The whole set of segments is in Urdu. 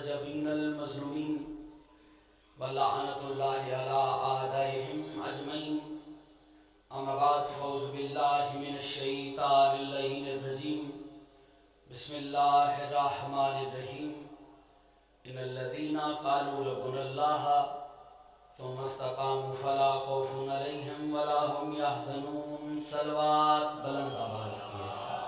جبین المظلومین ولعنۃ اللہ علی اعدائہم اجمعین اما بعد فاعوذ باللہ من الشیطان اللعین الرجیم بسم اللہ الرحمن الرحیم ان الذین قالوا ربنا اللہ ثم استقاموا فلا خوف علیہم ولا هم یحزنون۔ صلوات بلند آواز کے ساتھ،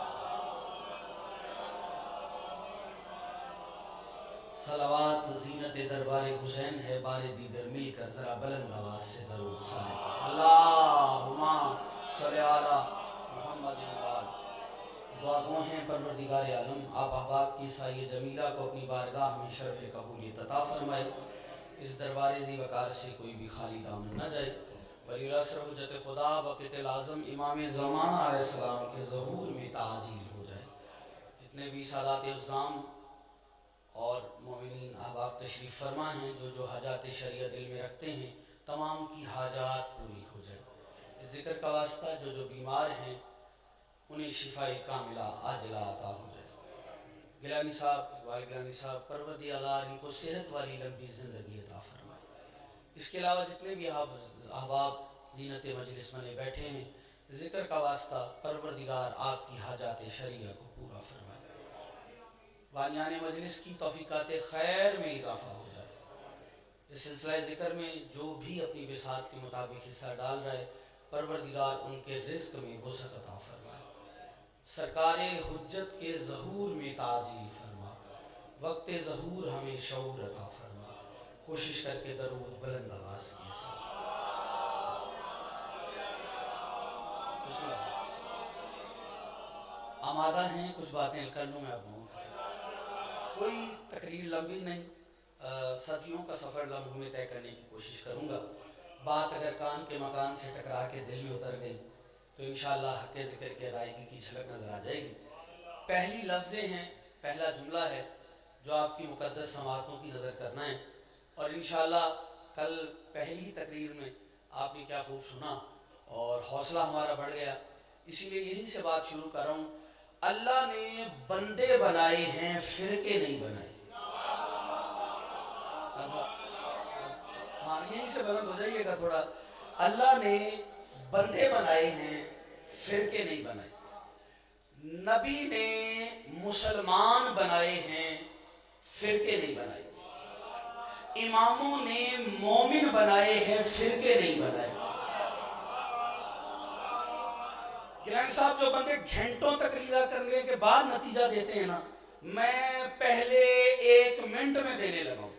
صلوات زینت دربار حسین ہے، بار دیگر مل کر ذرا بلند آواز سے درود سنائیں۔ اللہم صلی علی محمد وآل۔ دعا گو ہیں پروردگار عالم آپ احباب کی سایہ جمیلہ کو اپنی بارگاہ میں شرف قبولیت عطا فرمائے، اس دربار ذی وقار سے کوئی بھی خالی دامن نہ جائے۔ ولی العصر حجت خدا وقت العظم امام زمانہ علیہ السلام کے ظہور میں تعجیل ہو جائے۔ جتنے بھی سادات عظام اور مومنین احباب تشریف فرما ہیں، جو حاجات شرعیہ دل میں رکھتے ہیں، تمام کی حاجات پوری ہو جائے۔ اس ذکر کا واسطہ جو بیمار ہیں انہیں شفاء کاملہ عاجلہ عطا ہو جائے۔ گیلانی صاحب، اقبال گیلانی صاحب، پروردگار ان کو صحت والی لمبی زندگی عطا فرمائے۔ اس کے علاوہ جتنے بھی احباب زینت مجلس میں بیٹھے ہیں، ذکر کا واسطہ پروردگار آپ کی حاجات شرعیہ کو پورا فرمائے۔ بانیان مجلس کی توفیقات خیر میں اضافہ ہو جائے۔ اس سلسلہ ذکر میں جو بھی اپنی بساط کے مطابق حصہ ڈال رہے، پروردگار ان کے رزق میں وسعت عطا فرمائے۔ سرکار حجت کے ظہور میں تعجیل فرما، وقت ظہور ہمیں شعور عطا فرما۔ کوشش کر کے درود بلند آواز کے ساتھ۔ بسم اللہ۔ آمادہ ہیں؟ کچھ باتیں کر لوں میں آپ لوگوں کو، کوئی تقریر لمبی نہیں، صدیوں کا سفر لمحوں میں طے کرنے کی کوشش کروں گا۔ بات اگر کان کے مکان سے ٹکرا کے دل میں اتر گئی تو انشاءاللہ حق ذکر کی ادائیگی کی جھلک نظر آ جائے گی۔ پہلی لفظیں ہیں، پہلا جملہ ہے جو آپ کی مقدس سماعتوں کی نظر کرنا ہے، اور انشاءاللہ کل پہلی تقریر میں آپ نے کیا خوب سنا اور حوصلہ ہمارا بڑھ گیا، اسی لیے یہیں سے بات شروع کر رہا ہوں۔ اللہ نے بندے بنائے ہیں، فرقے نہیں بنائے۔ ہاں یہیں سے بلند ہو جائیے گا تھوڑا۔ اللہ نے بندے بنائے ہیں، فرقے نہیں بنائے۔ نبی نے مسلمان بنائے ہیں، فرقے نہیں بنائے۔ اماموں نے مومن بنائے ہیں، فرقے نہیں بنائے۔ گیلانی صاحب جو بندے گھنٹوں تقریرہ کرنے کے بعد نتیجہ دیتے ہیں نا، میں پہلے 1 منٹ میں دینے لگا ہوں،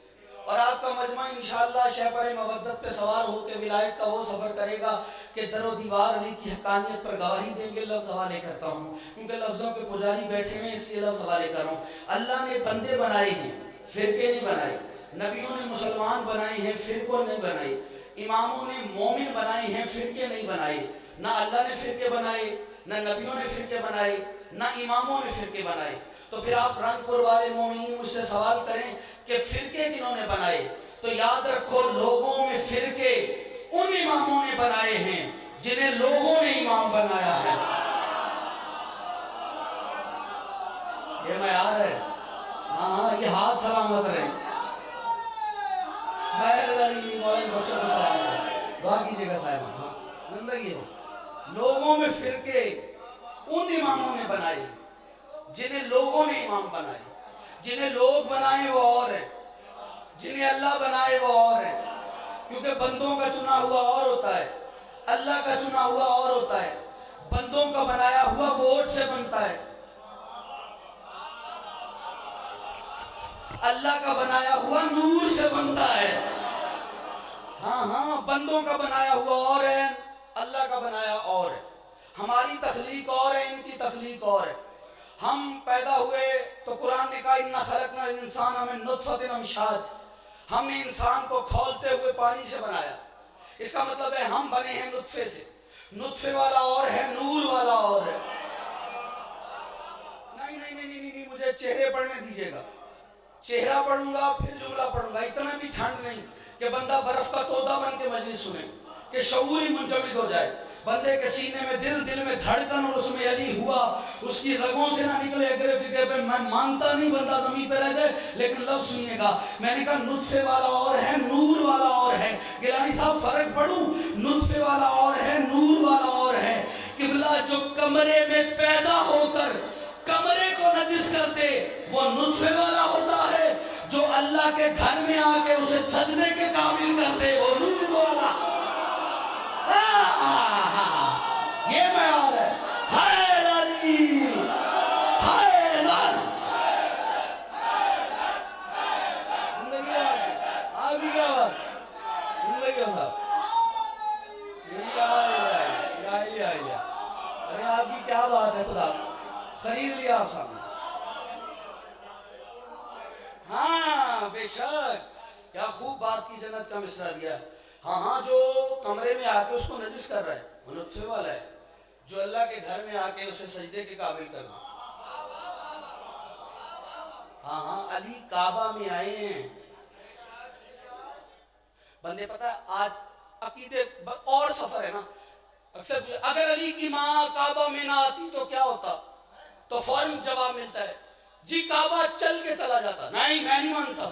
اور آپ کا مجمع انشاءاللہ شہپر مودت پہ سوار ہو کے ولایت کا وہ سفر کرے گا کہ در و دیوار علی کی حقانیت پر گواہی دیں گے۔ لفظ حوالے کرتا ہوں کیونکہ لفظوں کے پجاری بیٹھے ہوئے، اس لیے لفظ حوالے کر رہا ہوں۔ اللہ نے بندے بنائے ہیں، فرقے نہیں بنائے۔ نبیوں نے مسلمان بنائے ہیں، فرقوں نہیں بنائے۔ اماموں نے مومن بنائے ہیں، فرقے نہیں بنائے۔ نہ اللہ نے فرقے بنائے، نہ نبیوں نے فرقے بنائے، نہ اماموں نے فرقے بنائے۔ تو پھر آپ رنگ پور والے مومنین مجھ سے سوال کریں کہ فرقے کنہوں نے بنائے، تو یاد رکھو لوگوں میں فرقے ان اماموں نے بنائے ہیں جنہیں لوگوں نے امام بنایا ہے۔ یہ معیار ہے، ہاں یہ ہاتھ سلامت رہے۔ بچوں کو سلامت، دعا کیجیے گا صاحبان، ہاں زندگی ہو۔ لوگوں میں فرقے ان اماموں نے بنائے جنہیں لوگوں نے امام بنائے۔ جنہیں لوگ بنائے وہ اور ہیں، جنہیں اللہ بنائے وہ اور ہیں، کیونکہ بندوں کا چنا ہوا اور ہوتا ہے، اللہ کا چنا ہوا اور ہوتا ہے۔ بندوں کا بنایا ہوا ووٹ سے بنتا ہے، اللہ کا بنایا ہوا نور سے بنتا ہے۔ ہاں بندوں کا بنایا ہوا اور ہے، اللہ کا بنایا اور ہے۔ ہماری تخلیق اور ہے، ان کی تخلیق اور ہے۔ ہم پیدا ہوئے تو قرآن نے کہا اِنَّا خَلَقْنَا الْإِنسَانَ مِن نُطْفَةٍ أَمْشَاجٍ، ہم نے انسان کو کھولتے ہوئے پانی سے بنایا۔ اس کا مطلب ہے ہم بنے ہیں نطفے سے، نطفے والا اور ہے، نور والا اور ہے۔ نہیں مجھے چہرے پڑھنے دیجیے گا، چہرہ پڑھوں گا پھر جملہ پڑھوں گا۔ اتنا بھی ٹھنڈ نہیں کہ بندہ برف کا تودہ بن کے مجلس سنے، کہ شعور ہی منجمد ہو جائے۔ بندے کے سینے میں دل میں دھڑکن اور اس میں علی ہوا، اس کی رگوں سے نہ نکلے اگرے فکرے پہ، میں مانتا نہیں بندہ زمین پہ رہ جائے، لیکن لفظ سنیے گا، میں نے کہا نطفے والا اور ہے، نور والا اور ہے۔ گیلانی صاحب فرق پڑھوں، نطفے والا اور ہے، نور والا اور ہے۔ قبلہ جو کمرے میں پیدا ہو کر کمرے کو نجس کر دے وہ نطفے والا ہوتا ہے، جو اللہ کے گھر میں آ کے اسے سجدے کے قابل کر دے وہ نور والا۔ یہ معیار ہے۔ حیدر علی، حیدر، زندگی آپ کی کیا بات، زندگی ہو صاحب، ارے آپ کی کیا بات ہے، خدا خرید لیا آپ سامنے۔ ہاں بے شک، کیا خوب بات کی، جنت کا مصرع دیا۔ ہاں جو کمرے میں آ کے اس کو نجس کر رہا ہے وہ نطفے والا ہے، جو اللہ کے گھر میں آ کے اسے سجدے کے قابل کرنا۔ ہاں علی کعبہ میں آئے ہیں، بندے پتہ آج عقیدے اور سفر ہے نا، اکثر اگر علی کی ماں کعبہ میں نہ آتی تو کیا ہوتا، تو فوراً جواب ملتا ہے جی کعبہ چل کے چلا جاتا۔ نہیں، میں نہیں مانتا،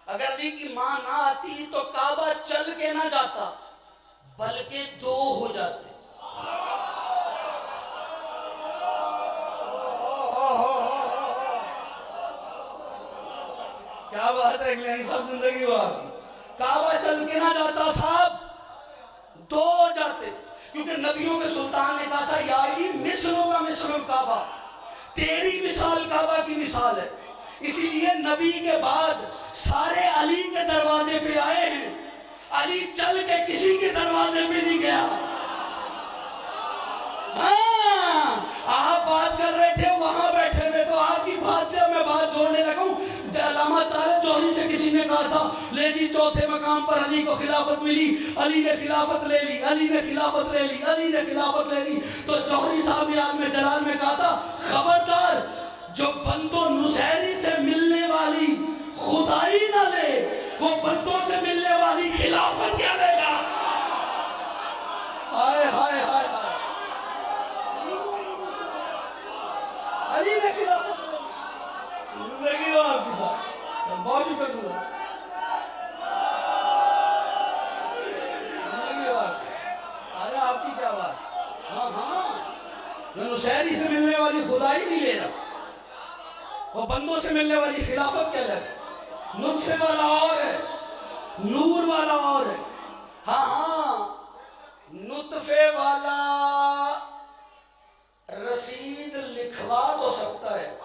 اگر علی کی ماں نہ آتی تو کعبہ چل کے نہ جاتا بلکہ دو ہو جاتے۔ کیا بات ہے، اگلے سب زندگی ہو آپ کی، کعبہ چل کے نہ جاتا صاحب، دو ہو جاتے، کیونکہ نبیوں کے سلطان نے کہا تھا یا علی مثلوں کا مثل الکعبہ، تیری مثال کعبہ کی مثال ہے۔ اسی لیے نبی کے بعد سارے علی کے دروازے پہ آئے ہیں، علی چل کے کسی کے دروازے پہ نہیں گیا۔ ہاں آپ بات کر رہے تھے وہاں بیٹھے ہوئے، تو آپ کی بات سے میں بات جوڑنے لگا ہوں۔ علامہ طارق جوہری سے کسی نے کہا تھا لے جی چوتھے مقام پر علی کو خلافت ملی، علی نے خلافت لے لی، علی نے خلافت لے لی، علی نے خلافت لے لی، تو جوہری صاحب نے عالم جلال میں کہا تھا خبردار جو بندوں نصیری سے ملنے والی خدائی نہ لے وہ بندوں سے ملنے والی خلافت کیا لے گا۔ ہائے ہائے ہائے، علی نے خلافت زندگی ہو آپ کی ساتھ، بہت شکر گزار، زندگی ہو آپ کی، آجا آپ کی کیا بات۔ ہاں جو نصیری سے ملنے والی خدائی نہیں لے رہا وہ بندوں سے ملنے والی خلافت کیا لے رہا۔ نطفے والا اور ہے، نور والا اور ہے۔ ہاں نطفے والا رسید لکھوا تو سکتا ہے،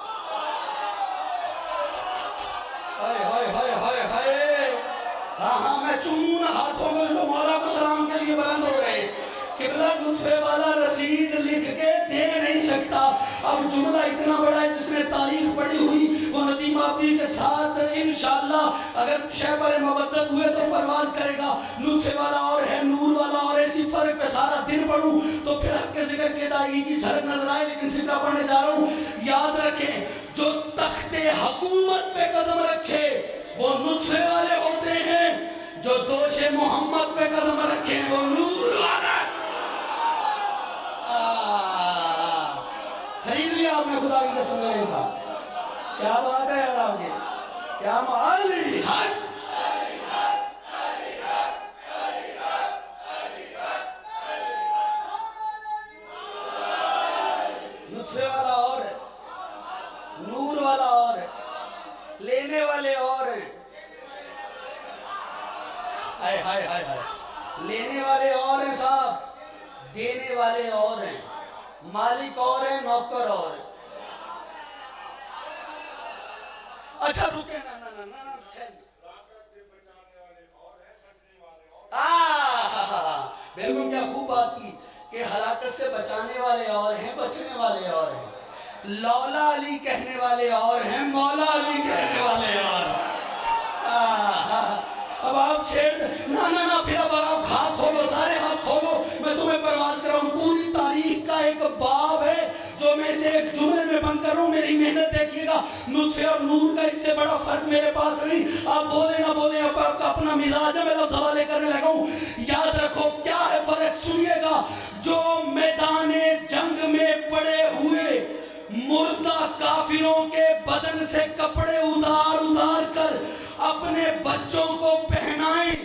ہاں میں چوموں نا ہاتھوں میں جو مولا کو سلام کے لیے بلند ہو رہے، قبلہ نطفے والا رسید لکھ کے دے نہیں سکتا۔ اب جملہ اتنا بڑا ہے جس نے تاریخ پڑھی ہوئی وہ ندیم آبی کے ساتھ انشاءاللہ اگر شہبر مودت ہوئے تو پرواز کرے گا۔ نطفے والا اور ہے، نور والا اور ہے، اسی فرق پہ سارا دن پڑھوں تو پھر حق کے ذکر کے دائی کی جھلک نظر آئے، لیکن فکرہ پڑھنے جا رہا ہوں۔ یاد رکھیں جو تخت حکومت پہ قدم رکھے وہ نطفے والے ہوتے ہیں، جو دوش محمد پہ قدم رکھے وہ نور والا۔ خرید لیا آپ نے خدا کی قسم میرے ساتھ، کیا بات ہے یار آپ کی، کیا علی حق، نطفے والا اور ہے، نور والا اور ہے، لینے والے اور ہیں، ہائے ہائے ہائے ہائے، لینے والے اور ہیں صاحب، دینے والے اور ہیں، مالک اور ہیں، نوکر اور ہیں۔ اچھا رکے نا بالکل، کیا خوب بات کی کہ ہلاکت سے بچانے والے اور ہیں، بچنے والے اور ہیں، لولا علی کہنے والے اور ہیں، مولا علی کہنے والے اور ہیں۔ اب آپ چھیڑ نہ پھر اب آپ ہاتھ کھولو، سارے ہاتھ کھولو، میں تمہیں پرواز کر رہا ہوں۔ پوری تاریخ کا ایک باب ہے جو میں سے ایک جملے میں بند کر رہا ہوں، میری محنت دیکھیے گا۔ نطفے اور نور کا اس سے بڑا فرق میرے پاس نہیں، آپ بولے نہ بولے، اب آپ کا اپنا مزاج ہے، میں لفظ حوالے کرنے لگا ہوں۔ یاد رکھو کیا ہے فرق، سنیے گا۔ اپنے بچوں کو پہنائیں،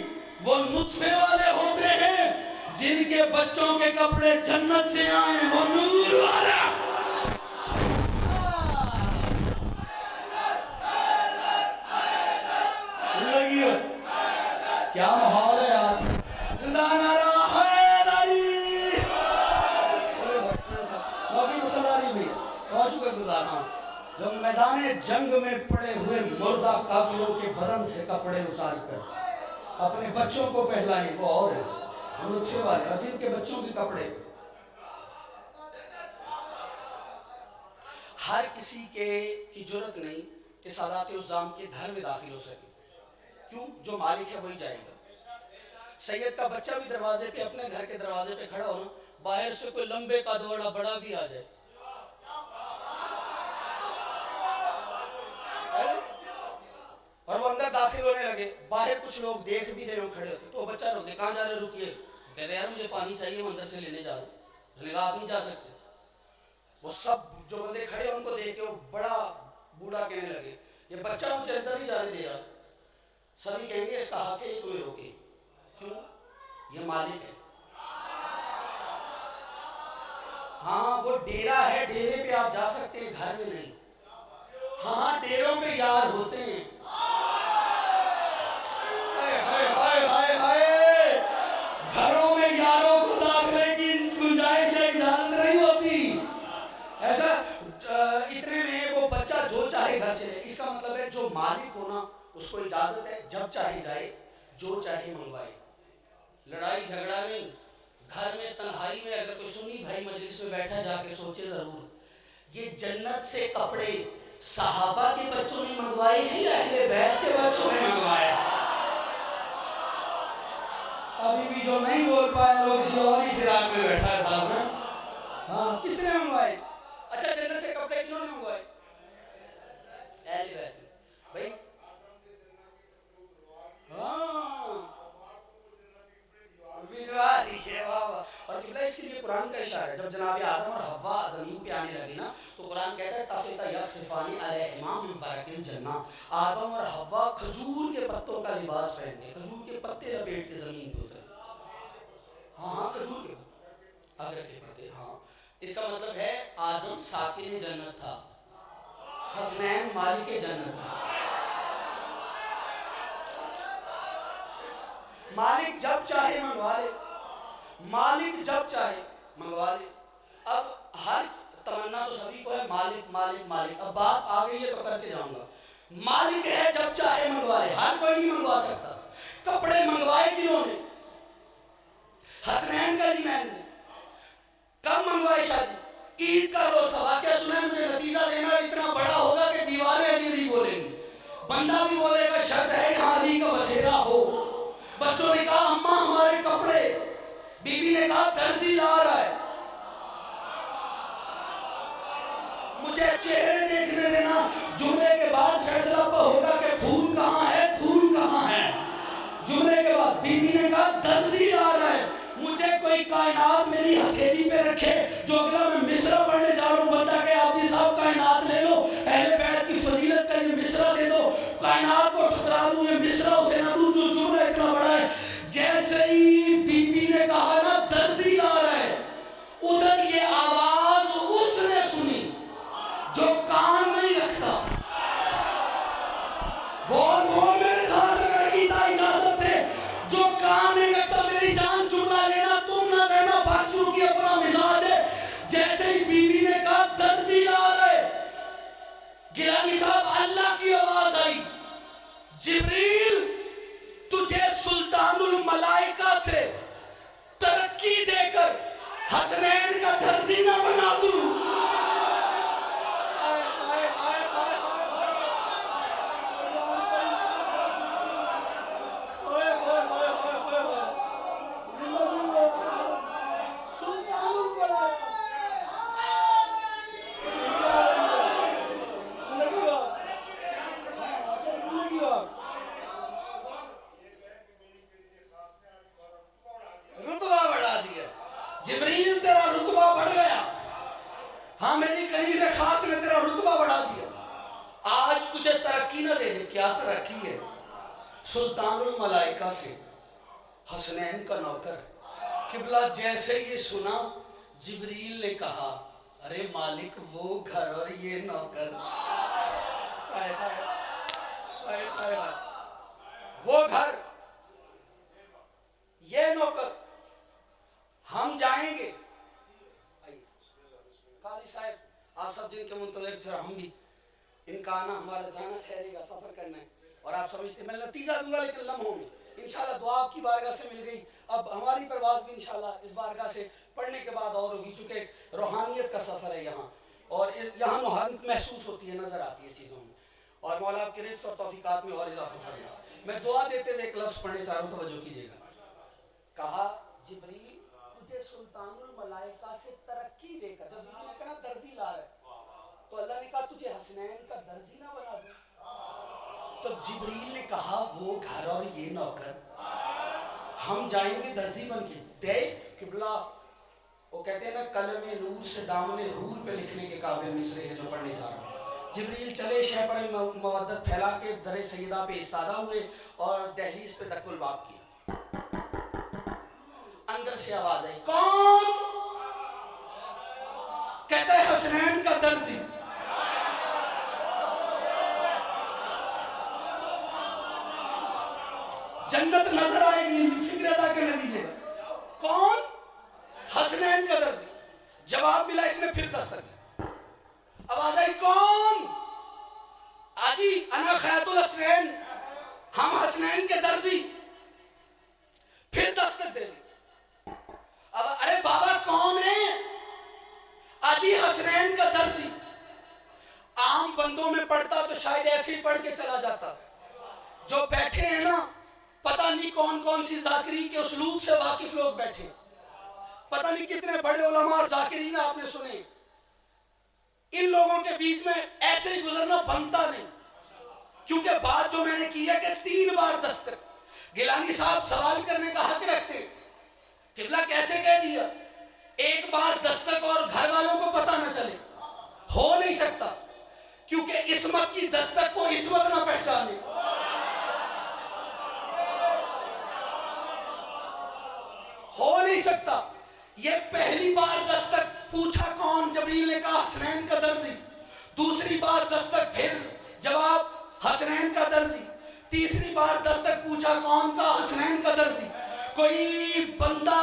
وہ نطفے والے ہوتے ہیں، جن کے بچوں کے کپڑے جنت سے آئیں وہ نور والا۔ کیا ماحول ہے یار، زندہ نعرہ حیدر علی۔ بہت شکر گزار ہاں، جو میدان جنگ میں پڑے ہوئے مردہ کافروں کے بدن سے کپڑے اتار کر اپنے بچوں کو پہلائیں، وہ اور ہیں، ہم نطفے والے، اور جن کے بچوں کے کپڑے۔ ہر کسی کی جرت نہیں کہ سادات عظام کے گھر میں داخل ہو سکے، کیوں؟ جو مالک ہے وہی جائے گا۔ سید کا بچہ بھی دروازے پہ، اپنے گھر کے دروازے پہ کھڑا ہونا، باہر سے کوئی لمبے کا دوڑا بڑا بھی آ جائے اور وہ اندر داخل ہونے لگے، باہر کچھ لوگ دیکھ بھی رہے ہوں کھڑے ہوتے، تو بچہ روکے، کہاں جا رہے؟ رکیے، کہہ رہے یار مجھے پانی چاہیے، میں اندر سے لینے جا رہا ہوں۔ اس نے کہا آپ نہیں جا سکتے۔ وہ سب جو بندے کھڑے ان کو دیکھ کے وہ بڑا بوڑھا کہنے لگے یہ بچہ مجھے اندر نہیں جانے دے رہا۔ سبھی کہیں گے اس کا حق ہے، یہ تمہیں روکے، کیوں؟ یہ مالک ہے۔ ہاں وہ ڈیرا ہے، ڈیرے پہ آپ جا سکتے ہیں، گھر میں نہیں۔ ہاں ڈیروں پہ یار ہوتے ہیں، گھروں میں یاروں کو داخلے کی گنجائش یا اجازت نہیں ہوتی۔ ایسا اتنے میں وہ بچہ جو چاہے گھر سے، اس کا مطلب ہے جو مالک ہونا اس کو اجازت ہے جب چاہے جائے، جو چاہے منگوائے۔ لڑائی جھگڑا نہیں، گھر میں تنہائی میں اگر کوئی سنی بھائی مجلس میں بیٹھا جا کے سوچے ضرور یہ جنت سے کپڑے صحابہ کے بچوں نے منگوائے ہیں یا اہل بیت کے بچوں نے منگوائے؟ ابھی بھی جو نہیں بول پائے وہ کسی اور ہی فراق میں بیٹھا ہے صاحب۔ ہاں کس نے منگوائے؟ اچھا جنت سے کپڑے کیوں نے منگوائے؟ اہل بیت بھائی۔ اور قبلہ اس کے لیے قرآن کا اشارہ ہے، جب جناب آدم اور حوا زمین پہ آنے لگے نا تو قرآن کہتا ہے تافتا یخصفان علیہما من ورق الجنہ، آدم اور حوا کھجور کے پتوں کا لباس پہن کے، کھجور کے پتے لپیٹ کے زمین پہ اترے۔ ہاں کھجور کے اگر کے پتے، ہاں اس کا مطلب ہے آدم ساکن جنت تھا، حسنین مالک جنت تھا۔ مالک جب چاہے منگوا لے، مالک جب چاہے منگوا لے۔ اب ہر تمنا تو سبھی کو ہے مالک مالک مالک، اب بات آ گئی ہے تو کر کے جاؤں گا۔ مالک ہے جب چاہے منگوا لے، ہر کوئی نہیں منگوا سکتا۔ کپڑے منگوائے کنہوں نے؟ حسنین کا لیمین نے۔ کب منگوائے شاہ جی؟ عید کا روز تھا۔ واقعہ سنیں، مجھے نتیجہ دینا اتنا بڑا ہوگا کہ دیواریں علی علی بولیں گی، بندہ بھی بولے گا شرط ہے یہاں علی کا بسیرا ہو۔ بچوں نے کہا اماں ہمارے کپڑے، بی بی نے کہا درزی لا رہا ہے۔ مجھے چہرے دیکھنے دینا، جمعے کے بعد فیصلہ ہوگا کہ پھول کہاں ہے پھول کہاں ہے۔ جمعے کے بعد بی بی نے کہا درزی لا رہا ہے، مجھے کوئی کائنات میری ہتھیلی پہ رکھے، جو اگلا میں مصرع پڑھنے جا رہا ہوں بتا کہ آپ جی صاحب کائنات لے لو، اہل بیت کی فضیلت کا یہ مصرع دے دو، کائنات کو ٹھکرا دوں، یہ مصرع اسے نہ دوں، جو جمعہ اتنا بڑا ہے۔ جیسے ہی بی بی نے کہا نا درزی لا رہا ہے، ادھر یہ آواز اس نے سنی جو کان نہیں رکھتا۔ بول بول میرے ساتھ اگر کیتا اجازت ہے، جو کان نہیں رکھتا میری جان چنا لینا، تم نہ دینا، باقیوں کی اپنا مزاج ہے۔ جیسے ہی بی بی نے کہا درزی لا رہے، گیلانی صاحب اللہ کی آواز آئی، جبریل تجھے سلطان الملائکہ سے ترقی دے کر حسنین کا درزی نہ بنا دوں۔ رتبہ بڑھا دیا جبریل، تیرا رتبہ بڑھ گیا۔ ہاں میری کنیز خاص نے تیرا رتبہ بڑھا دیا۔ آج تجھے ترقی نہ دے دے، کیا ترقی ہے؟ سلطان الملائکہ سے حسنین کا نوکر. قبلہ جیسے یہ سنا جبریل نے کہا ارے مالک وہ گھر اور یہ نوکر. وہ گھر یہ نوکر ہم جائیں گے. قاضی صاحب آپ سب جن کے منتظر تھے ہم بھی ان کا آنا ہمارا جانا ٹھہرے گا, سفر کرنا ہے اور آپ سمجھتے میں نتیجہ دوں گا لیکن لمحوں میں انشاءاللہ دعا آپ کی بارگاہ سے مل گئی. اب ہماری پرواز بھی انشاءاللہ اس بارگاہ سے پڑھنے کے بعد اور ہوگی چونکہ روحانیت کا سفر ہے یہاں اور یہاں روحانیت محسوس ہوتی ہے, نظر آتی ہے چیزوں میں اور مولا آپ کے رزق اور توفیقات میں اور اضافہ فرمائے. میں دعا دیتے ہوئے ایک لفظ پڑھنے چاہ رہا ہوں, توجہ کیجیے گا. کہا جبریل تجھے سلطان الملائکہ سے ترقی دے کر, جب نے کہا درزی لا رہا ہے تو اللہ نے کہا تجھے حسنین کا درزی نہ بنا دوں. تو جبریل نے کہا وہ گھر اور یہ نوکر ہم جائیں گے درزی بن کے. دے قبلہ وہ کہتے ہیں نا قلم نور سے دامن حور پہ لکھنے کے قابل مصرے ہیں جو پڑھنے جا رہا ہوں. جبریل چلے شہ پر مودت پھیلا کے در سیدہ پہ استادہ ہوئے اور دہلیز پہ دق الباب کیا. اندر سے آواز آئی کون؟ کہتا ہے حسنین کا درزی. جنت نظر آئے گی, فکر ادا کرنے دیجیے. کون؟ حسنین کا درزی. جواب ملا, اس نے پھر دستک دی. آواز آئی کون؟ آجی انا خیط الحسنین, ہم حسنین کے درزی. پھر دستک دے دی. اب ارے بابا کون ہے؟ آجی حسنین کا درزی. عام بندوں میں پڑھتا تو شاید ایسے ہی پڑھ کے چلا جاتا. جو بیٹھے ہیں نا پتہ نہیں کون کون سی ذاکری کے اسلوب سے واقف لوگ بیٹھے, پتہ نہیں کتنے بڑے علماء اور ذاکرین آپ نے سنے. ان لوگوں کے بیچ میں ایسے ہی گزرنا بنتا نہیں, کیونکہ بات جو میں نے کی ہے کہ 3 بار دستک. گیلانی صاحب سوال کرنے کا حق رکھتے, قبلہ کیسے کہہ دیا؟ ایک بار دستک اور گھر والوں کو پتہ نہ چلے, ہو نہیں سکتا, کیونکہ عصمت کی دستک کو عصمت نہ پہچانے. ہو نہیں سکتا. یہ پہلی بار دستک پوچھا کون؟ جبریل نے کہا حسنین کا درزی. دوسری بار دستک پھر جواب حسنین کا درزی. تیسری بار دستک پوچھا کون کا؟ حسنین کا درزی. کوئی بندہ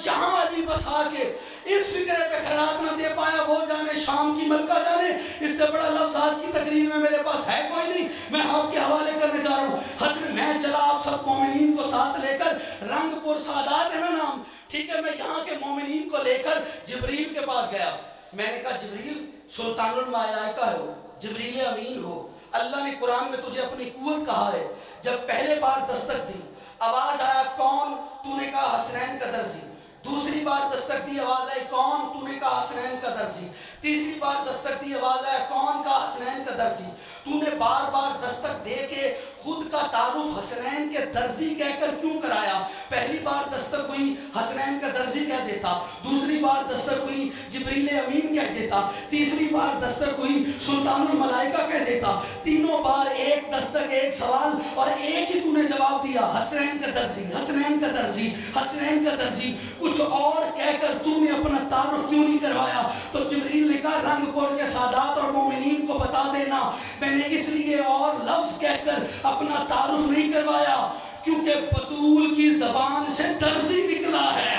یہاں علی بسا کے اس فکرے پہ خیرات نہ دے پایا, وہ جانے شام کی ملکہ جانے. اس سے بڑا لفظ آج کی تقریر میں میرے پاس ہے کوئی نہیں, میں آپ کے حوالے کرنے جا رہا ہوں. حسن میں چلا آپ سب مومنین کو ساتھ لے کر, رنگ پور سعادات ہے نا نام, ٹھیک ہے, میں یہاں کے مومنین کو لے کر جبریل کے پاس گیا. میں نے کہا جبریل سلطان الملائکہ ہو, جبریل امین ہو, اللہ نے قرآن میں تجھے اپنی قوت کہا ہے. جب پہلے بار دستک دی آواز آیا کون؟ تو نے کہا حسنین کا درزی. دوسری بار دستک دی آواز آئی کون؟ تو نے کہا حسنین کا درزی. تیسری بار دستک دی آواز آیا کون؟ کا حسنین کا درزی. تو نے بار بار دستک دے کے خود کا تعارف حسنین کے درزی کہہ کر کیوں کرایا؟ پہلی بار دستک ہوئی حسنین کا درزی کہہ دیتا, دوسری بار دستک ہوئی جبریل امین کہہ دیتا, تیسری بار دستک ہوئی سلطان الملائکہ کہہ دیتا. تینوں بار ایک دستک ایک سوال اور ایک ہی تو نے جواب دیا, حسنین کا درزی, حسنین کا درزی, حسنین کا درزی. کچھ اور کہہ کر تو نے اپنا تعارف کیوں نہیں کروایا؟ تو جبریل نے کہا رنگ پور کے سادات اور مومنین کو بتا دینا, میں نے اس لیے اور لفظ کہہ کر اپنا تعارف نہیں کروایا کیونکہ بطول کی زبان سے درزی نکلا ہے.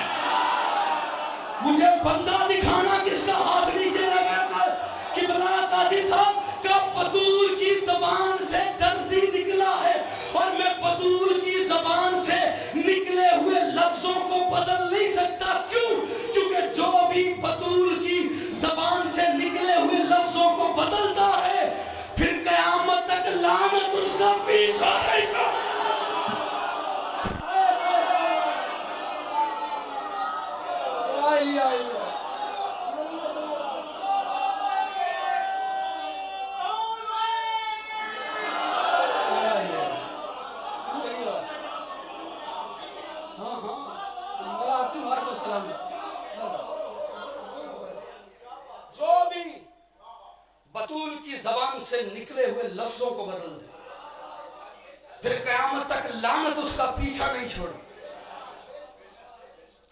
مجھے بندہ دکھانا کس کا ہاتھ نیچے لگا کر قبلہ قاضی صاحب کا بطول کی زبان سے درزی نکلا ہے, اور میں بطول کی زبان سے نکلے ہوئے لفظوں کو بدل نہیں سکتا. کیوں؟ کیونکہ جو بھی بطول کی زبان سے نکلے ہوئے لفظوں کو بدلتا ہے پھر قیامت تک لعنت اس کا پیچھا رہے گا. جو بھی بطول کی زبان سے نکلے ہوئے لفظوں کو بدل دے, پھر قیامت تک لعنت اس کا پیچھا نہیں چھوڑی.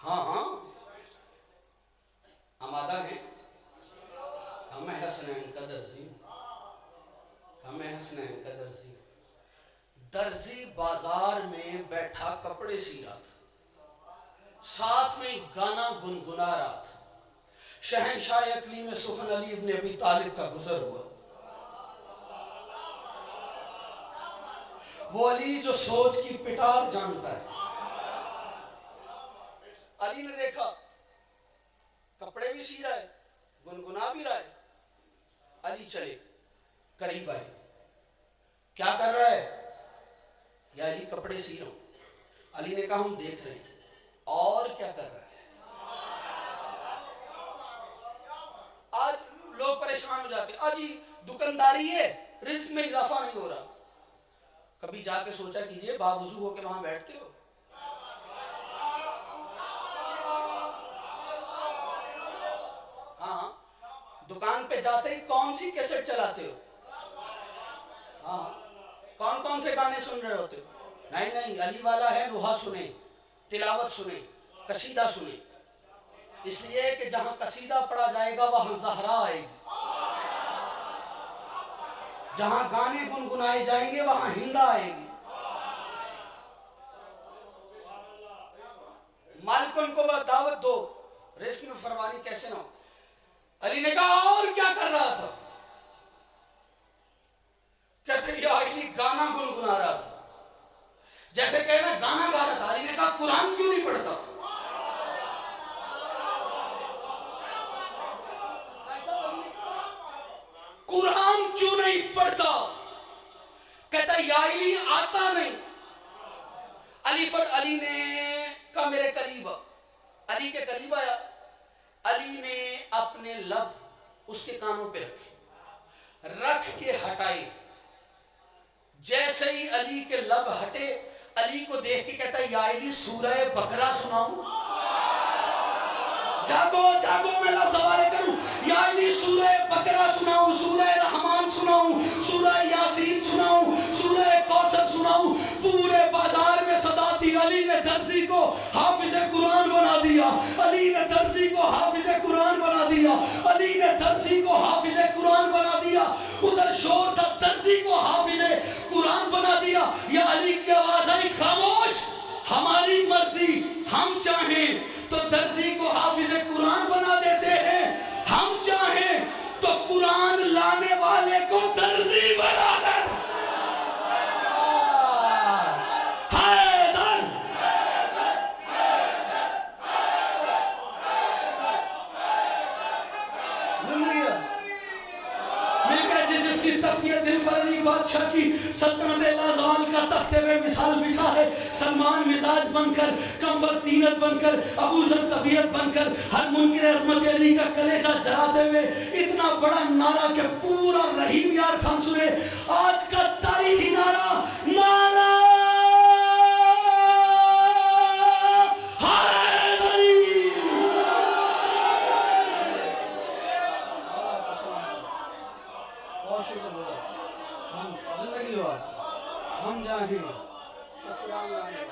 ہاں ہاں آمادہ ہیں. ہم حسنین کا درزی، ہم حسنین کا درزی. درزی بازار میں بیٹھا کپڑے سی رہا تھا، ساتھ میں گانا گنگنا رہا تھا. شہنشاہ اقلیم سخن علی ابن ابی طالب کا گزر ہوا. وہ علی جو سوچ کی پٹار جانتا ہے. علی نے دیکھا کپڑے بھی سی رہا ہے، گنگنا بھی رہا ہے. علی چلے قریب آئے. کیا کر رہا ہے؟ یا علی کپڑے سی رہا ہوں. علی نے کہا ہم دیکھ رہے ہیں. اور کیا کر رہا ہے؟ آج لوگ پریشان ہو جاتے ہیں، آج ہی دکانداری ہے، رزق میں اضافہ نہیں ہو رہا. کبھی جا کے سوچا کیجئے باوضو ہو کے وہاں بیٹھتے ہو؟ ہاں دکان پہ جاتے ہی کون سی کیسٹ چلاتے ہو؟ ہاں کون کون سے گانے سن رہے ہوتے ہو؟ نہیں نہیں، علی والا ہے لوہا سنیں، تلاوت سنیں، قصیدہ سنیں. اس لیے کہ جہاں قصیدہ پڑھا جائے گا وہاں زہرا آئے گی، جہاں گانے گنگنائے جائیں گے وہاں ہندا آئے گی. مالکن کو وہ دعوت دو، رزق میں فروانی کیسے نہ ہو. علی نے کہا اور کیا کر رہا تھا؟ کہتے یا علی گانا گنگنا رہا تھا. جیسے کہنا گانا گا رہا تھا. علی نے کہا قرآن کیوں نہیں پڑھتا؟ قرآن کیوں نہیں پڑھتا؟ کہتا یا علی آتا نہیں. علی نے کہا میرے قریب. علی کے قریب آیا. علی نے اپنے لب اس کے کانوں پہ رکھے، رکھ کے ہٹائے. جیسے ہی علی کے لب ہٹے، علی کو دیکھ کے کہتا ہے یا علی سورہ بقرہ سناؤں؟ جاگو جاگو میں لفظ حوالے کروں. یا علی سورہ بقرہ سناؤں، سورہ رحمان سناؤں، سورہ یاسین سناؤں، سورہ کوثر سناؤں؟ پورے بازار میں صدا تھی. علی نے درزی کو حافظ قرآن بنا دیا، علی نے درزی کو حافظ قرآن بنا دیا، علی نے درزی کو حافظ قرآن بنا دیا. ادھر شور تھا، درزی کو حافظ قرآن بنا دیا. یا علی کی آواز آئی خاموش، ہماری مرضی، ہم چاہیں تو درزی کو حافظ قرآن بنا دیتے ہیں، ہم چاہیں تو قرآن لانے والے کو درزی بنا دیتے ہیں. حیدر مل کر جس کی تختیہ دل پر علی بادشاہ کی سلطنت لازوال کا تختے میں مثال بچھا ہے. سلمان مزاج بن کر، کمبر تینت بن کر، ابو ذر طبیعت بن کر، ہر منکر عظمت علی کا کلیجہ جلاتے ہوئے اتنا بڑا نعرہ کہ پورا رحیم یار خان سنے. آج کا تاریخی نعرہ، نعرہ حیدری. ہم جاہیں تو قرآن لانے والے،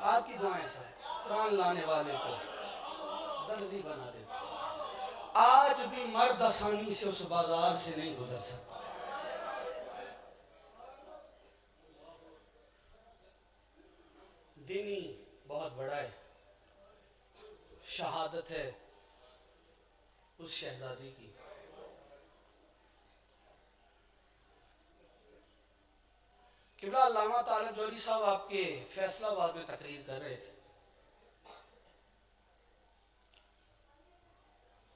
آپ کی دعائیں سے قرآن لانے والے کو درزی بنا دیتے. آج بھی مرد آسانی سے اس بازار سے نہیں گزر سکتا. دینی بہت بڑا ہے. شہادت ہے اس شہزادی کی. قبلہ علامہ طالب جوہری صاحب آپ کے فیصلہ آباد میں تقریر کر رہے تھے.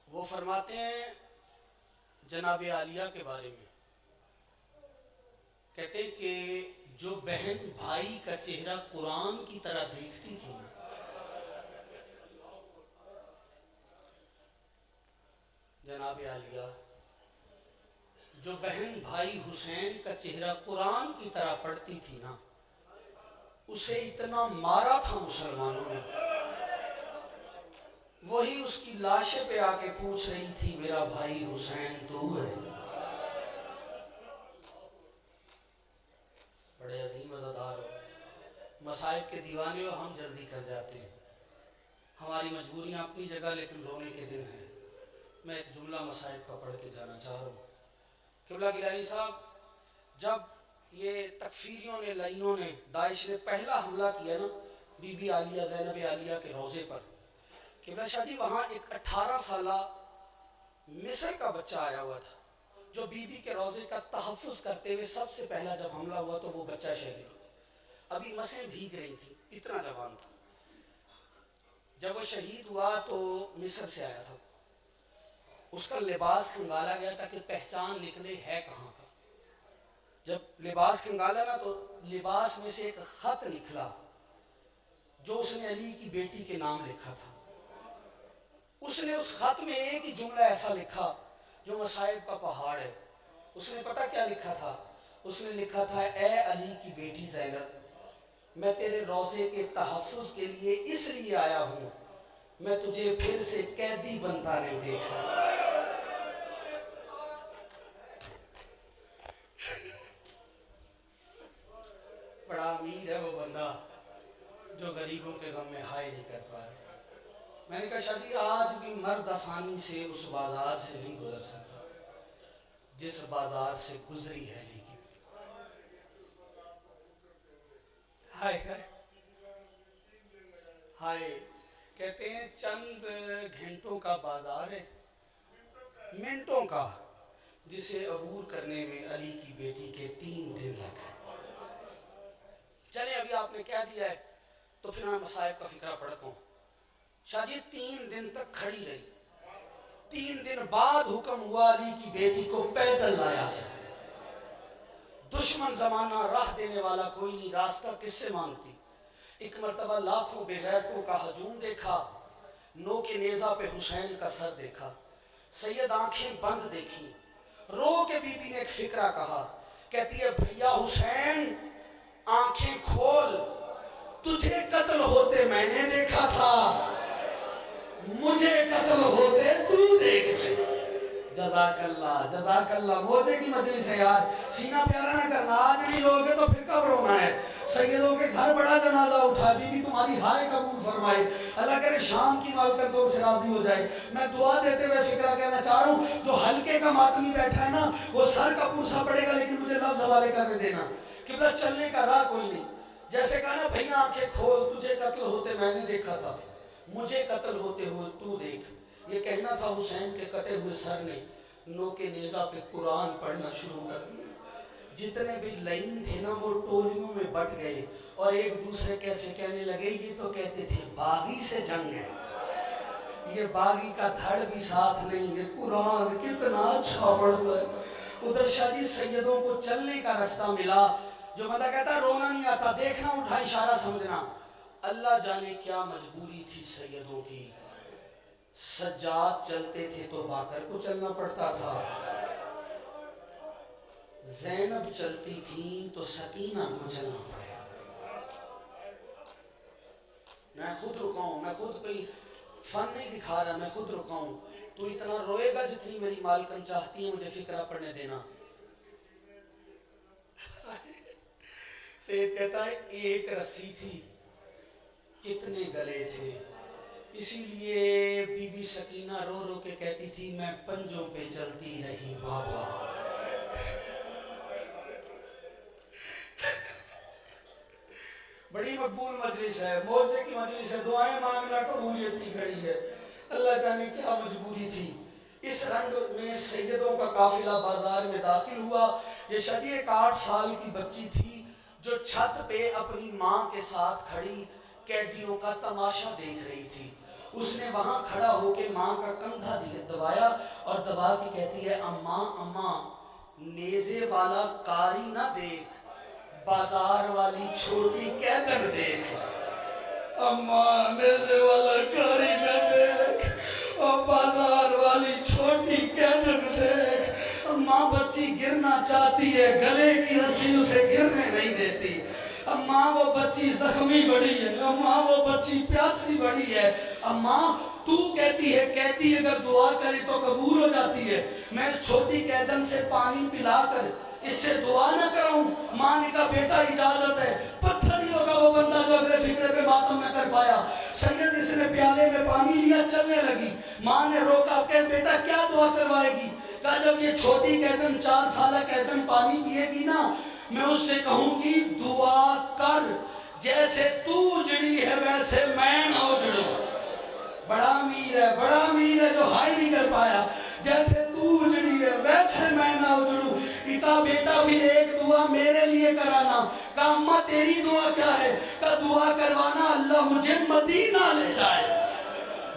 وہ فرماتے ہیں جناب عالیہ کے بارے میں، کہتے ہیں کہ جو بہن بھائی کا چہرہ قرآن کی طرح دیکھتی تھی نا، جناب عالیہ جو بہن بھائی حسین کا چہرہ قرآن کی طرح پڑھتی تھی نا، اسے اتنا مارا تھا مسلمانوں نے، وہی اس کی لاشے پہ آ کے پوچھ رہی تھی میرا بھائی حسین تو ہے. بڑے عظیم دیوانے ہو ہم جلدی کر جاتے ہیں، ہماری مجبوریاں اپنی جگہ، لیکن رونے کے دن ہیں۔ میں ایک جملہ مصائب کا پڑھ کے جانا چاہ رہا ہوں۔ قبلہ گیلانی صاحب، جب یہ تکفیریوں نے، لعینوں نے، داعش نے پہلا حملہ کیا نا بی بی عالیہ، زینب عالیہ کے روضے پر، قبلہ شاہ جی وہاں ایک 18 سالہ مصر کا بچہ آیا ہوا تھا، جو بی بی کے روضے کا تحفظ کرتے ہوئے سب سے پہلا جب حملہ ہوا تو وہ بچہ شہید ہوا۔ ابھی مسیں بھیگ رہی تھی، اتنا جوان تھا۔ جب وہ شہید ہوا تو مصر سے آیا تھا، اس کا لباس کھنگالا گیا تھا کہ پہچان نکلے ہے کہاں کا۔ جب لباس کھنگالا نا تو لباس میں سے ایک خط نکلا جو اس نے علی کی بیٹی کے نام لکھا تھا۔ اس نے اس خط میں ایک ہی جملہ ایسا لکھا جو مصائب کا پہاڑ ہے۔ اس نے پتہ کیا لکھا تھا؟ اس نے لکھا تھا، اے علی کی بیٹی زینب، میں تیرے روضے کے تحفظ کے لیے اس لیے آیا ہوں، میں تجھے پھر سے قیدی بنتا نہیں دیکھ سکتا۔ بڑا امیر ہے وہ بندہ جو غریبوں کے غم میں ہائے نہیں کر پا رہا۔ میں نے کہا شادی آج بھی مرد آسانی سے اس بازار سے نہیں گزر سکتا جس بازار سے گزری ہے لیکن ہائے ہائے ہائے، کہتے ہیں چند گھنٹوں کا بازار ہے، منٹوں کا، جسے عبور کرنے میں علی کی بیٹی کے 3 دن لگے۔ چلے ابھی آپ نے کہہ دیا ہے تو پھر میں مصائب کا فکرہ پڑھتا ہوں۔ شاہ جی 3 دن تک کھڑی رہی، 3 دن بعد حکم ہوا علی کی بیٹی کو پیدل لایا جائے۔ دشمن زمانہ، راہ دینے والا کوئی نہیں، راستہ کس سے مانگتی؟ ایک مرتبہ لاکھوں بے غیرتوں کا ہجوم دیکھا، نو کے نیزہ پہ حسین کا سر دیکھا، سید آنکھیں بند دیکھی، رو کے بی بی نے ایک فکرہ کہا، کہتی ہے بھیا حسین آنکھیں کھول، تجھے قتل ہوتے میں نے دیکھا تھا، مجھے قتل ہوتے تو دیکھ لے۔ جزاک اللہ، جزاک اللہ۔ موجے کی مجلس ہے یار، سینہ پیارا نہ کرنا، آج نہیں روگے تو پھر کب رونا ہے؟ سیدوں کے گھر بڑا جنازہ اٹھا، بی بی تمہاری ہائے قبول فرمائے، اللہ کرے شام کی مالکن تو سے راضی ہو جائے۔ میں دعا دیتے ہوئے فکرہ کہنا چاہ رہا ہوں، جو ہلکے کا ماتمی بیٹھا ہے نا وہ سر کا پورسا پڑے گا، لیکن مجھے لفظ حوالے کرنے دینا، قبلہ چلنے کا راہ کوئی نہیں۔ جیسے کہا نا بھئی آنکھیں کھول، تجھے قتل ہوتے میں نے دیکھا تھا، مجھے قتل ہوتے ہوئے تو دیکھ۔ یہ کہنا تھا حسین کے کٹے ہوئے سر نے نو کے نیزہ پہ قرآن پڑھنا شروع کر دیا۔ جتنے بھی لعین تھے نا وہ ٹولیوں میں بٹ گئے اور ایک دوسرے کیسے کہنے لگے، یہ تو کہتے تھے باغی سے جنگ ہے، یہ باغی کا دھڑ بھی ساتھ نہیں، یہ قرآن کتنا اچھا پڑھتا ہے۔ ادھر شاہ جی سیدوں کو چلنے کا رستہ ملا۔ جو بندہ کہتا ہے رونا نہیں آتا، دیکھنا اٹھا اشارہ سمجھنا، اللہ جانے کیا مجبوری تھی سیدوں کی۔ سجاد چلتے تھے تو باقر کو چلنا پڑتا تھا، زینب چلتی تھی تو سکینہ کو چلنا پڑتا۔ میں خود رکاؤں، میں خود کوئی فن نہیں دکھا رہا، میں خود رکاؤں، تو اتنا روئے گا جتنی میری مالکن چاہتی ہے، مجھے فکرہ پڑھنے دینا۔ سید کہتا ہے ایک رسی تھی کتنے گلے تھے، اسی لیے بی بی سکینہ رو رو کے کہتی تھی میں پنجوں پہ چلتی رہی بابا۔ بڑی مقبول مجلس ہے، موزے کی مجلس ہے، دعائیں مانگنا قبولیت کی گھڑی ہے۔ اللہ جانے کیا مجبوری تھی۔ اس رنگ میں سیدوں کا قافلہ بازار میں داخل ہوا۔ یہ شدی ایک 8 سال کی بچی تھی جو چھت پہ اپنی ماں کے ساتھ کھڑی قیدیوں کا تماشا دیکھ رہی تھی۔ اس نے وہاں کھڑا ہو کے ماں کا کندھا دبایا اور دبا کے کہتی ہے اماں اماں نیزے والا کاری نہ دیکھ، بازار والی چھوٹی قیدن دیکھ۔ اماں نیزے والا کاری نہ دیکھ اور بازار والی چھوٹی قیدن دیکھ۔ اماں بچی گرنا چاہتی ہے، گلے کی رسی اسے گرنے نہیں دیتی۔ اماں وہ بچی زخمی بڑی ہے، اماں وہ بچی پیاسی بڑی ہے۔ اماں تو کہتی ہے قیدی اگر دعا کرے تو قبول ہو جاتی ہے، میں اس چھوٹی قیدن سے پانی پلا کر اس سے دعا نہ کراؤں؟ ماں نے کہا بیٹا اجازت ہے، پتھر ہی ہوگا وہ بندہ جو اگلے فکرے پہ ماتم نہ کر پایا. سید اس نے پیالے میں پانی لیا, چلنے لگی. ماں نے روکا, کہ بیٹا کیا دعا کروائے گی؟ کہا جب یہ چھوٹی قیدن 4 سالہ قیدن پانی پیے گی نا, میں اس سے کہوں گی دعا کر, جیسے تو اجڑی ہے ویسے میں نہ اجڑوں. بڑا امیر ہے جو ہائی نہیں کر پایا. جیسے تو اجڑی ہے ویسے میں نہ اجڑوں. کہا بیٹا پھر ایک دعا میرے لیے کرانا. کہا اماں تیری دعا کیا ہے؟ کہا دعا کروانا اللہ مجھے مدینہ لے جائے.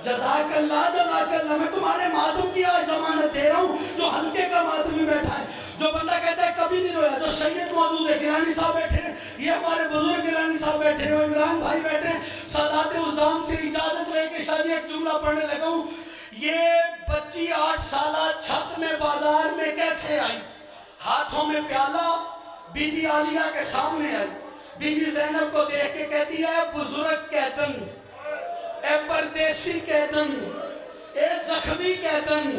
جزاک اللہ, میں تمہارے ماتم کی آج ضمانت دے رہا ہوں. جو حلقے کا ماتمی بیٹھا ہے, جو بندہ کہتا ہے کبھی نہیں رویا, جو سید موجود ہے, گیلانی صاحب بیٹھے ہیں, یہ ہمارے بزرگ گیلانی صاحب بیٹھے ہیں, عمران بھائی بیٹھے ہیں, سادات عظام سے اجازت لے کے شاید ایک جملہ پڑھنے لگا ہوں. یہ بچی 8 سالہ چھت میں بازار میں کیسے آئی؟ ہاتھوں میں پیالہ, بی بی عالیہ کے سامنے آئی. بی بی زینب کو دیکھ کے کہتی ہے بزرگ قیدن, اے پردیسی قیدن, اے زخمی قیدن,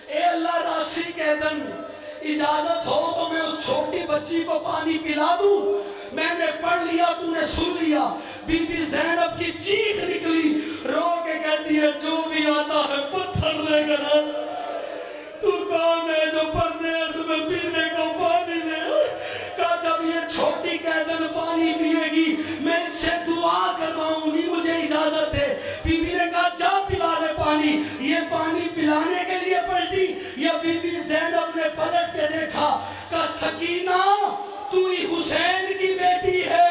اے اللہ راسی قیدن, اجازت ہو تو میں اس چھوٹی بچی کو پانی پلا دوں. میں نے پڑھ لیا, تو نے سن لیا. بی بی زینب کی چیخ نکلی, رو کے کہتی ہے جو بھی آتا ہے پتھر لے کر آ. تو کون ہے جو پردیس میں پینے کو پانی لے؟ کہا جب یہ چھوٹی قیدن پانی پیے گی میں اس سے دعا کرواؤں گی, مجھے اجازت دے. بی بی نے کہا جا پلا لے پانی. یہ پانی پلانے کے لیے پلٹی, یہ بی بی زینب نے پلٹ کے دیکھا. کہا سکینہ تو ہی حسین کی بیٹی ہے,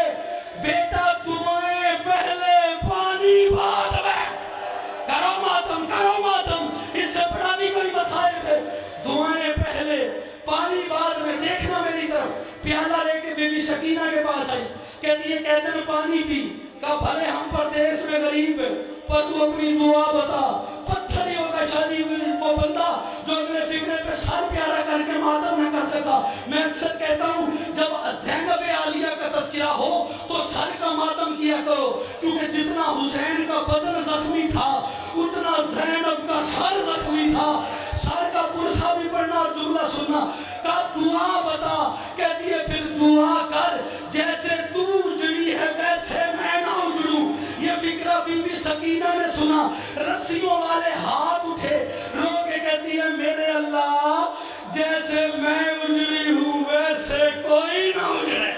بیٹا دعائیں پہلے پانی بعد میں. کرو ماتم, اس سے بڑا بھی کوئی مصائب ہے. دعائیں پہلے پانی بعد میں. دیکھنا میری طرف. پیالہ لے کے بی بی سکینہ کے پاس آئی, کہتی ہے قیدن پانی پی. کہا بھلے ہم پردیس میں غریب ہیں پر تو اپنی دعا بتا. پتھر ہی ہوگا شادی وہ بندہ جو اگلے فکرے پہ سر پیارا کر کے ماتم نہ کر سکا. میں اکثر کہتا ہوں جب زینب عالیہ کا تذکرہ ہو تو سر کا ماتم کیا کرو, کیونکہ جتنا حسین کا بدن زخمی تھا اتنا زینب کا سر زخمی تھا. سر کا پرسا بھی پڑھنا اور جملہ سننا. کہا دعا بتا. کہتی ہے پھر دعا کر, جیسے تو اجڑی ہے ویسے میں نہ اجڑوں. یہ فکرہ بی بی سکینہ نے سنا, رسیوں والے ہاتھ اٹھے, رو کے کہتی ہے میرے اللہ جیسے میں اجڑی ہوں ویسے کوئی نہ اجڑے.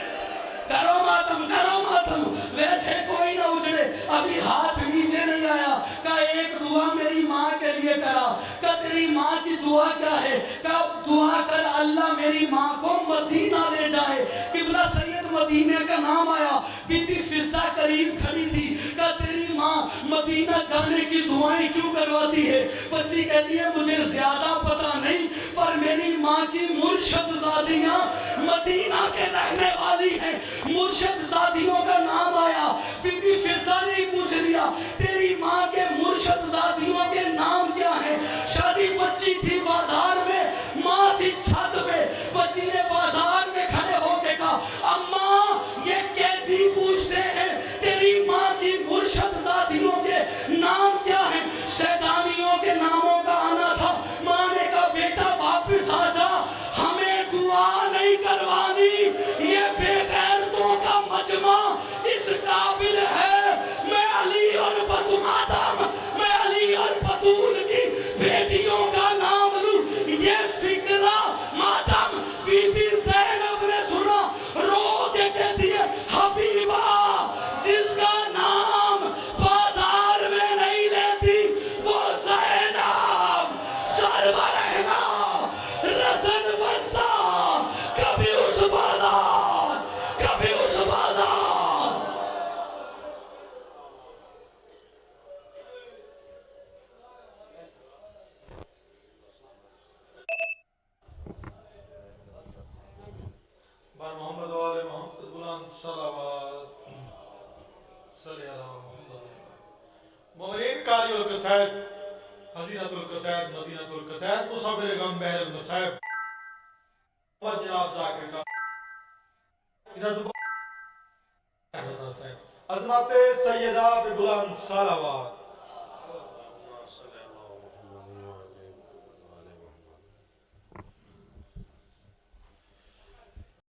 کرو ماتم, ویسے کوئی نہ اجڑے. ابھی ہاتھ نیچے نہیں آیا. کہا ایک دعا میری ماں کے لیے کرا. کہا تیری ماں کی دعا کیا ہے؟ کہا دعا کر اللہ میری ماں کو مدینہ لے جائے. قبلہ سید مدینہ کا نام آیا. بی بی فضہ قریب کھڑی تھی. کہا تیری ماں مدینہ جانے کی دعائیں کیوں کرواتی ہے؟ بچی کہتی ہے مجھے زیادہ پتہ نہیں, پر میری ماں کی مرشد زادیاں مدینہ کے رہنے والی ہیں. مرشد زادیوں کا نام آیا. بی بی فضہ نے پوچھ لیا تیری ماں کے مرشد زادیوں کے نام کیا ہیں؟ شادی بچی تھی بازار میں, ماں تھی چھت پہ. بچی نے بازار میں کھڑے ہو کے کہا اماں یہ قیدی پوچھتے ہیں تیری ماں کی مرشد زادیوں کے نام کیا ہیں؟ شیطانیوں کے ناموں کا آنا تھا. ماں نے کہا بیٹا واپس آ جا, ہمیں دعا نہیں کروانی. یہ بے غیرتوں کا مجمع اس قابل ہے میں علی اور بطمادم, میں علی اور بطول کی بیٹیوں کا نام لوں. یہ فکرہ ماتم بی بی زینب نے سنا, رو کے کہتی ہے حبیبہ جس کا نام بازار میں نہیں لیتی وہ زینب. سرور رہنا رسن بستا کبھی اس بازار کبھی اس بازار. بر محمد و آل محمد بلند صلوات صلی اللہ محمد. مومنین قاری القصائد, حزینۃ القصائد, مدینۃ القصائد, مصور غمبہر المصائب اور جناب ذاکر کا عظمت سیدہ بلند صلوات.